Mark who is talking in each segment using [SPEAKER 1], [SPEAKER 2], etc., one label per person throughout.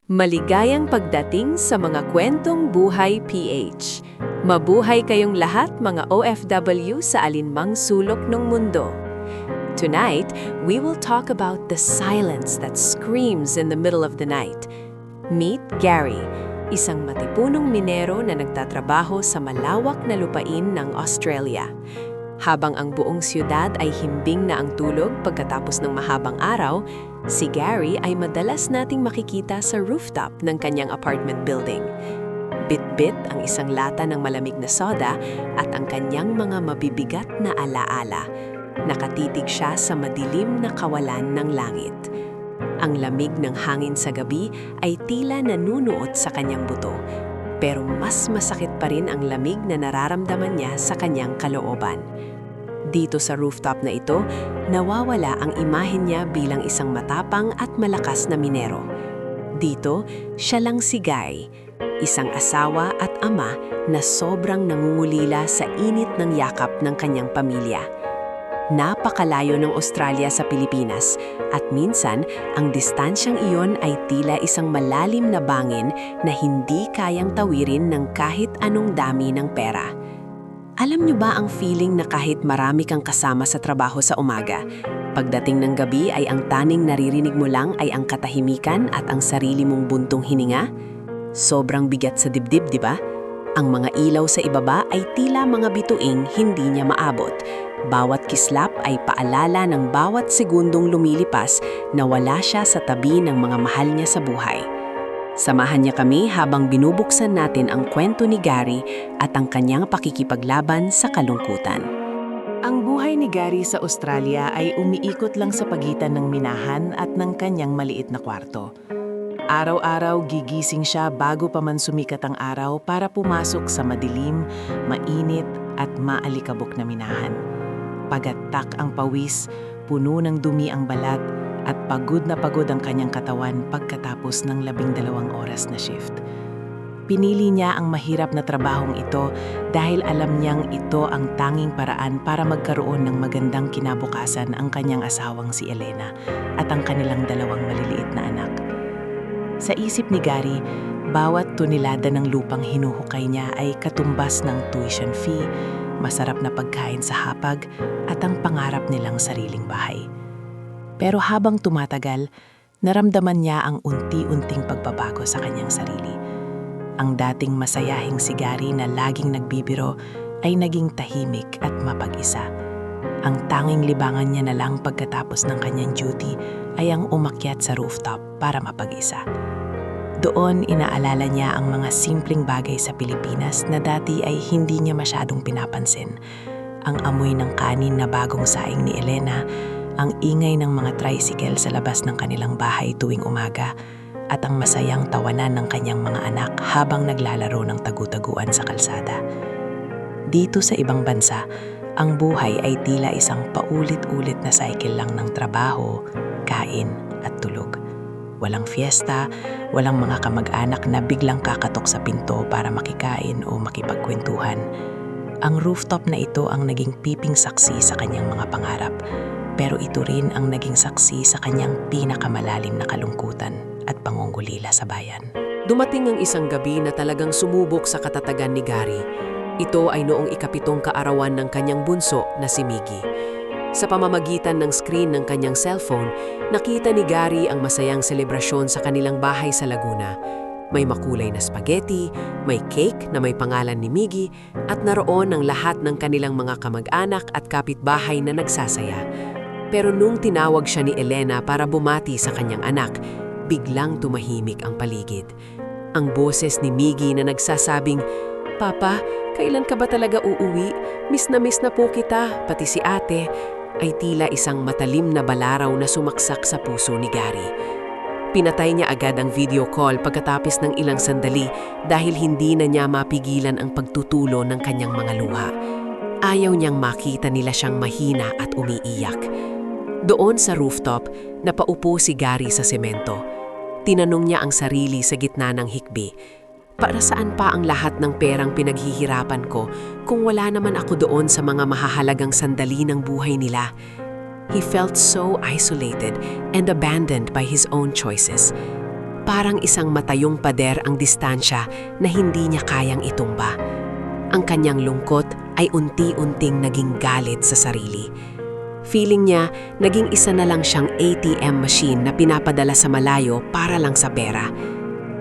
[SPEAKER 1] Maligayang pagdating sa mga kwentong buhay PH. Mabuhay kayong lahat mga OFW sa alinmang sulok ng mundo. Tonight, we will talk about the silence that screams in the middle of the night. Meet Gary, isang matipunong minero na nagtatrabaho sa malawak na lupain ng Australia. Habang ang buong siyudad ay himbing na ang tulog pagkatapos ng mahabang araw, si Gary ay madalas nating makikita sa rooftop ng kanyang apartment building. Bit-bit ang isang lata ng malamig na soda at ang kanyang mga mabibigat na alaala. Nakatitig siya sa madilim na kawalan ng langit. Ang lamig ng hangin sa gabi ay tila nanunuot sa kanyang buto, pero mas masakit pa rin ang lamig na nararamdaman niya sa kanyang kalooban. Dito sa rooftop na ito, nawawala ang imahe niya bilang isang matapang at malakas na minero. Dito, siya lang si Guy, isang asawa at ama na sobrang nangungulila sa init ng yakap ng kanyang pamilya. Napakalayo ng Australia sa Pilipinas at minsan ang distansyang iyon ay tila isang malalim na bangin na hindi kayang tawirin ng kahit anong dami ng pera. Alam niyo ba ang feeling na kahit marami kang kasama sa trabaho sa umaga, pagdating ng gabi ay ang tanging naririnig mo lang ay ang katahimikan at ang sarili mong buntong hininga? Sobrang bigat sa dibdib, di ba? Ang mga ilaw sa ibaba ay tila mga bituing hindi niya maabot. Bawat kislap ay paalala ng bawat segundong lumilipas na wala siya sa tabi ng mga mahal niya sa buhay. Samahan niya kami habang binubuksan natin ang kwento ni Gary at ang kanyang pakikipaglaban sa kalungkutan.
[SPEAKER 2] Ang buhay ni Gary sa Australia ay umiikot lang sa pagitan ng minahan at ng kanyang maliit na kwarto. Araw-araw gigising siya bago pa man sumikat ang araw para pumasok sa madilim, mainit at maalikabok na minahan. Pagatak ang pawis, puno ng dumi ang balat, at pagod na pagod ang kanyang katawan pagkatapos ng 12 oras na shift. Pinili niya ang mahirap na trabahong ito dahil alam niyang ito ang tanging paraan para magkaroon ng magandang kinabukasan ang kanyang asawang si Elena at ang kanilang 2 maliliit na anak. Sa isip ni Gary, bawat tunilada ng lupang hinuhukay niya ay katumbas ng tuition fee, masarap na pagkain sa hapag at ang pangarap nilang sariling bahay. Pero habang tumatagal, naramdaman niya ang unti-unting pagbabago sa kanyang sarili. Ang dating masayahing si Gary na laging nagbibiro ay naging tahimik at mapag-isa. Ang tanging libangan niya na lang pagkatapos ng kanyang duty ay ang umakyat sa rooftop para mapag-isa. Doon inaalala niya ang mga simpleng bagay sa Pilipinas na dati ay hindi niya masyadong pinapansin. Ang amoy ng kanin na bagong saing ni Elena, ang ingay ng mga tricycle sa labas ng kanilang bahay tuwing umaga, at ang masayang tawanan ng kanyang mga anak habang naglalaro ng tagu-taguan sa kalsada. Dito sa ibang bansa, ang buhay ay tila isang paulit-ulit na cycle lang ng trabaho, kain at tulog. Walang fiesta, walang mga kamag-anak na biglang kakatok sa pinto para makikain o makipagkwentuhan. Ang rooftop na ito ang naging piping saksi sa kanyang mga pangarap, pero ito rin ang naging saksi sa kanyang pinakamalalim na kalungkutan at pangungulila sa bayan.
[SPEAKER 1] Dumating ang isang gabi na talagang sumubok sa katatagan ni Gary. Ito ay noong ika-7 kaarawan ng kanyang bunso na si Miggy. Sa pamamagitan ng screen ng kanyang cellphone, nakita ni Gary ang masayang selebrasyon sa kanilang bahay sa Laguna. May makulay na spaghetti, may cake na may pangalan ni Miggy, at naroon ang lahat ng kanilang mga kamag-anak at kapitbahay na nagsasaya. Pero nung tinawag siya ni Elena para bumati sa kanyang anak, biglang tumahimik ang paligid. Ang boses ni Miggy na nagsasabing, "Papa, kailan ka ba talaga uuwi? Miss na po kita, pati si ate," ay tila isang matalim na balaraw na sumaksak sa puso ni Gary. Pinatay niya agad ang video call pagkatapos ng ilang sandali dahil hindi na niya mapigilan ang pagtutulo ng kanyang mga luha. Ayaw niyang makita nila siyang mahina at umiiyak. Doon sa rooftop, napaupo si Gary sa semento. Tinanong niya ang sarili sa gitna ng hikbi, "Para saan pa ang lahat ng perang pinaghihirapan ko kung wala naman ako doon sa mga mahahalagang sandali ng buhay nila?" He felt so isolated and abandoned by his own choices. Parang isang matayong pader ang distansya na hindi niya kayang itumba. Ang kanyang lungkot ay unti-unting naging galit sa sarili. Feeling niya, naging isa na lang siyang ATM machine na pinapadala sa malayo para lang sa pera.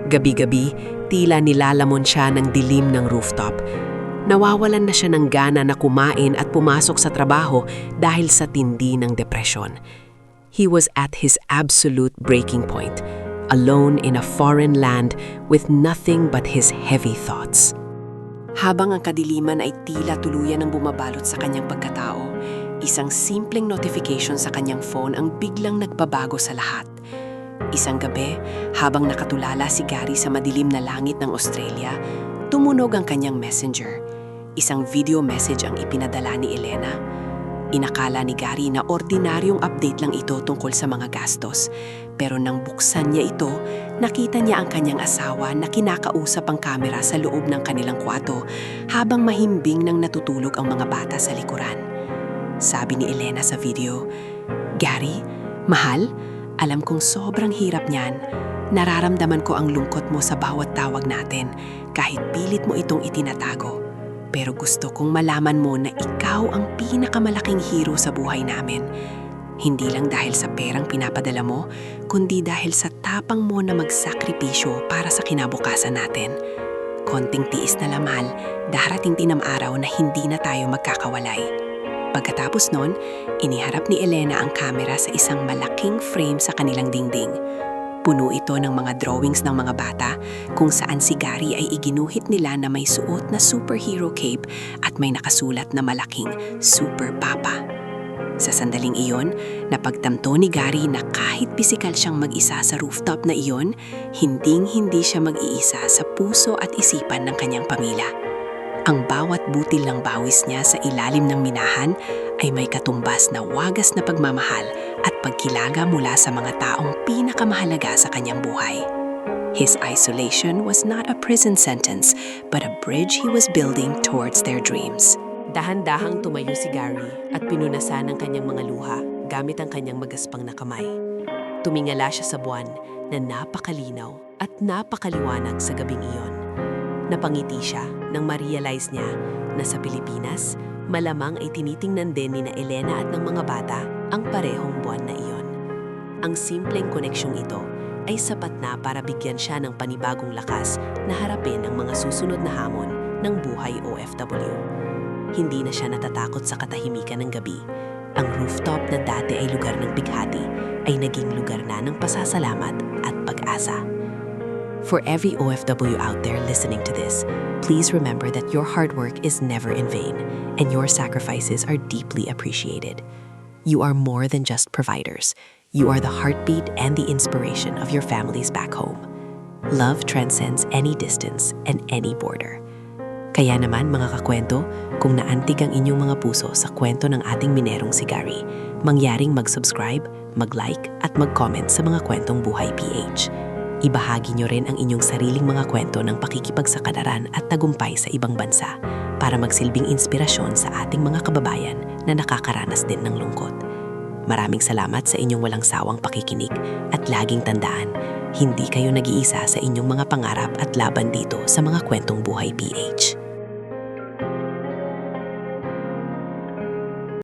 [SPEAKER 1] Gabi-gabi, tila nilalamon siya ng dilim ng rooftop. Nawawalan na siya ng gana na kumain at pumasok sa trabaho dahil sa tindi ng depresyon. He was at his absolute breaking point, alone in a foreign land with nothing but his heavy thoughts. Habang ang kadiliman ay tila tuluyan ng bumabalot sa kanyang pagkatao, isang simpleng notification sa kanyang phone ang biglang nagbabago sa lahat. Isang gabi, habang nakatulala si Gary sa madilim na langit ng Australia, tumunog ang kanyang messenger. Isang video message ang ipinadala ni Elena. Inakala ni Gary na ordinaryong update lang ito tungkol sa mga gastos. Pero nang buksan niya ito, nakita niya ang kanyang asawa na kinakausap ang kamera sa loob ng kanilang kwarto habang mahimbing nang natutulog ang mga bata sa likuran. Sabi ni Elena sa video, "Gary, mahal, alam kong sobrang hirap niyan. Nararamdaman ko ang lungkot mo sa bawat tawag natin kahit pilit mo itong itinatago. Pero gusto kong malaman mo na ikaw ang pinakamalaking hero sa buhay namin. Hindi lang dahil sa perang pinapadala mo, kundi dahil sa tapang mo na magsakripisyo para sa kinabukasan natin. Konting tiis na lang, mahal, darating din ang araw na hindi na tayo magkakawalay." Pagkatapos nun, iniharap ni Elena ang kamera sa isang malaking frame sa kanilang dingding. Puno ito ng mga drawings ng mga bata kung saan si Gary ay iginuhit nila na may suot na superhero cape at may nakasulat na malaking Super Papa. Sa sandaling iyon, napagtamto ni Gary na kahit pisikal siyang mag-isa sa rooftop na iyon, hinding-hindi siya mag-iisa sa puso at isipan ng kanyang pamilya. Ang bawat butil ng bawis niya sa ilalim ng minahan ay may katumbas na wagas na pagmamahal at pagkilaga mula sa mga taong pinakamahalaga sa kanyang buhay. His isolation was not a prison sentence, but a bridge he was building towards their dreams. Dahan-dahang tumayo si Gary at pinunasan ang kanyang mga luha gamit ang kanyang magaspang na kamay. Tumingala siya sa buwan na napakalinaw at napakaliwanag sa gabing iyon. Napangiti siya nang ma-realize niya na sa Pilipinas, malamang ay tinitingnan din ni na Elena at ng mga bata ang parehong buwan na iyon. Ang simpleng koneksyong ito ay sapat na para bigyan siya ng panibagong lakas na harapin ang mga susunod na hamon ng buhay OFW. Hindi na siya natatakot sa katahimikan ng gabi. Ang rooftop na dati ay lugar ng bighati ay naging lugar na ng pasasalamat at pag-asa. For every OFW out there listening to this, please remember that your hard work is never in vain and your sacrifices are deeply appreciated. You are more than just providers. You are the heartbeat and the inspiration of your families back home. Love transcends any distance and any border. Kaya naman mga kakwento, kung naantig ang inyong mga puso sa kwento ng ating minerong si Gary, mangyaring mag-subscribe, mag-like at mag-comment sa mga kwentong Buhay PH. Ibahagi nyo rin ang inyong sariling mga kwento ng pakikipagsakalaran at tagumpay sa ibang bansa para magsilbing inspirasyon sa ating mga kababayan na nakakaranas din ng lungkot. Maraming salamat sa inyong walang sawang pakikinig at laging tandaan, hindi kayo nag-iisa sa inyong mga pangarap at laban dito sa mga kwentong Buhay PH.